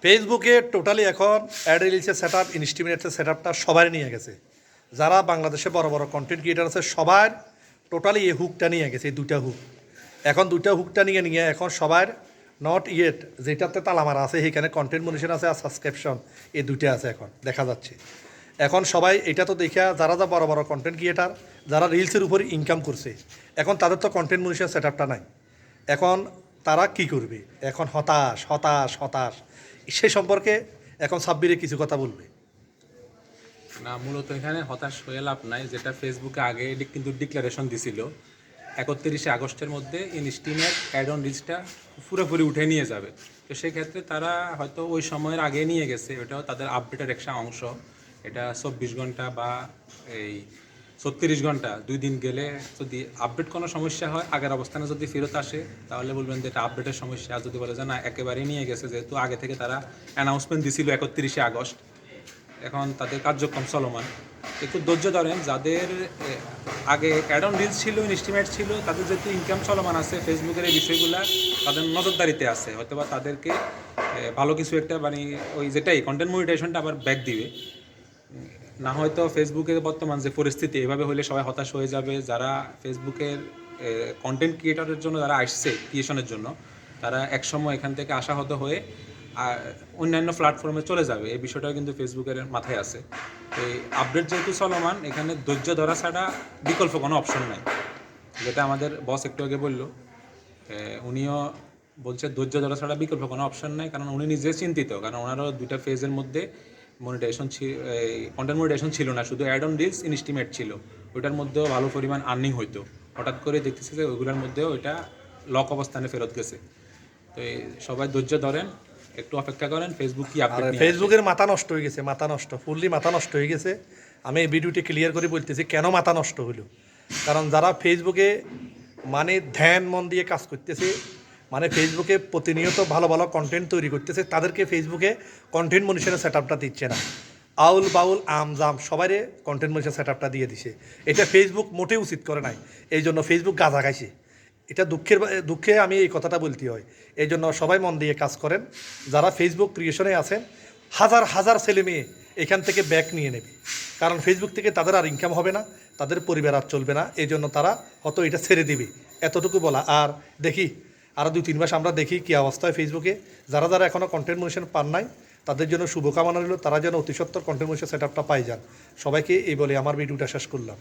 ফেসবুকে টোটালি এখন add রিলিজের set up, ইনস্টিমেটের set আপটা সবাই নিয়ে গেছে। যারা বাংলাদেশে বড় বড় কন্টেন্ট ক্রিয়েটার আছে সবার টোটালি এই হুকটা নিয়ে গেছে, এই দুইটা হুক। এখন দুইটা হুকটা নিয়ে এখন সবার নট ইয়েট যেটাতে তালামারা আছে সেখানে কন্টেন্ট মনিশন আছে আর সাবস্ক্রিপশন, এই দুইটা আছে এখন দেখা যাচ্ছে। এখন সবাই এটা তো দেখা যারা যা বড় বড় কন্টেন্ট ক্রিয়েটার যারা রিলসের উপর ইনকাম করছে, এখন তাদের তো কন্টেন্ট মনিশন সেট আপটা নাই। এখন তারা কি করবে? এখন হতাশ হতাশ হতাশ। সে সম্পর্কে এখন সাব্বিরে কিছু কথা বলবে। না, মূলত এখানে হতাশ হয়ে লাভ নাই। যেটা ফেসবুকে আগে কিন্তু ডিক্লারেশন দিছিল 31শে আগস্টের মধ্যে ইনস্টিমেট অ্যাড অন রিচটা পুরোপুরি উঠে নিয়ে যাবে। তো সেক্ষেত্রে তারা হয়তো ওই সময়ের আগে নিয়ে গেছে, এটাও তাদের আপডেটের একটা অংশ। এটা 24 ঘন্টা বা এই 36 ঘন্টা 2 দিন গেলে যদি আপডেট কোনো সমস্যা হয়, আগের অবস্থানে যদি ফেরত আসে তাহলে বলবেন যে এটা আপডেটের সমস্যা। আর যদি বলে যে না একেবারেই নিয়ে গেছে, যেহেতু আগে থেকে তারা অ্যানাউন্সমেন্ট দিছিল 31শে আগস্ট, এখন তাদের কার্যক্রম চলমান। একটু ধৈর্য ধরেন। যাদের আগে অ্যাড অন রিলস ছিল, ইনস্টিমেট ছিল, তাদের যেহেতু ইনকাম চলমান আছে, ফেসবুকের এই বিষয়গুলো তাদের নজরদারিতে আছে, হয়তো বা তাদেরকে ভালো কিছু একটা মানে ওই যেটাই কন্টেন্ট মনিটাইজেশনটা আবার ব্যাক দিবে। না হয়তো ফেসবুকের বর্তমান যে পরিস্থিতি, এভাবে হলে সবাই হতাশ হয়ে যাবে। যারা ফেসবুকের কন্টেন্ট ক্রিয়েটরের জন্য যারা আসছে ক্রিয়েশনের জন্য, তারা একসময় এখান থেকে আশাহত হয়ে আর অন্যান্য প্ল্যাটফর্মে চলে যাবে। এই বিষয়টাও কিন্তু ফেসবুকের মাথায় আছে। এই আপডেট যেহেতু চলমান, এখানে ধৈর্য ধরা ছাড়া বিকল্প কোনো অপশন নাই। যেটা আমাদের বস একটু আগে বললো, উনিও বলছে ধৈর্য ধরা ছাড়া বিকল্প কোনো অপশন নাই। কারণ উনি নিজে চিন্তিত, কারণ ওনারও দুইটা ফেজের মধ্যে মনিটাইজেশন কন্টেন্ট মনিটাইজেশন ছিল না, শুধু অ্যাড অন রিলস ইনস্টিমেট ছিল। ওইটার মধ্যেও ভালো পরিমাণ আর্নিং হইতো। হঠাৎ করে দেখতেছে যে ওইগুলোর মধ্যেও ওইটা লক অবস্থানে ফেরত গেছে। তো এই সবাই ধৈর্য ধরেন, একটু অপেক্ষা করেন ফেসবুক কি আপডেট নিয়ে আসে। ফেসবুকের মাথা নষ্ট হয়ে গেছে, মাথা নষ্ট, ফুললি মাথা নষ্ট হয়ে গেছে। আমি এই ভিডিওটি ক্লিয়ার করে বলতেছি কেন মাথা নষ্ট হলো। কারণ যারা ফেসবুকে মানে ধ্যান মন দিয়ে কাজ করতেছে, মানে ফেসবুকে প্রতিনিয়ত ভালো ভালো কন্টেন্ট তৈরি করতেছে, তাদেরকে ফেসবুকে কন্টেন্ট মনিশনের সেট আপটা দিচ্ছে না। আউল বাউল আমজাম সবাইরে কন্টেন্ট মনিশন সেট আপটা দিয়ে দিছে। এটা ফেসবুক মোটেই উচিত করে নাই। এই জন্য ফেসবুক গাঁজা খাইছে। এটা দুঃখে আমি এই কথাটা বলতে হয়। এই জন্য সবাই মন দিয়ে কাজ করেন। যারা ফেসবুক ক্রিয়েশনে আছেন, হাজার হাজার ছেলে মেয়ে এখান থেকে ব্যাক নিয়ে নেবে। কারণ ফেসবুক থেকে তাদের আর ইনকাম হবে না, তাদের পরিবার আর চলবে না। এই জন্য তারা হয়তো এটা ছেড়ে দিবে, এতটুকু বলা। আর দেখি আরও 2-3 মাস আমরা দেখি কী অবস্থা হয় ফেসবুকে। যারা যারা এখনও কন্টেন্ট মনিশন পান নাই, তাদের জন্য শুভকামনা রইল। তারা যেন অতি সত্বর কন্টেন্ট মনিশন সেট আপটা পাই যান। সবাইকে এই বলে আমার ভিডিওটা শেষ করলাম।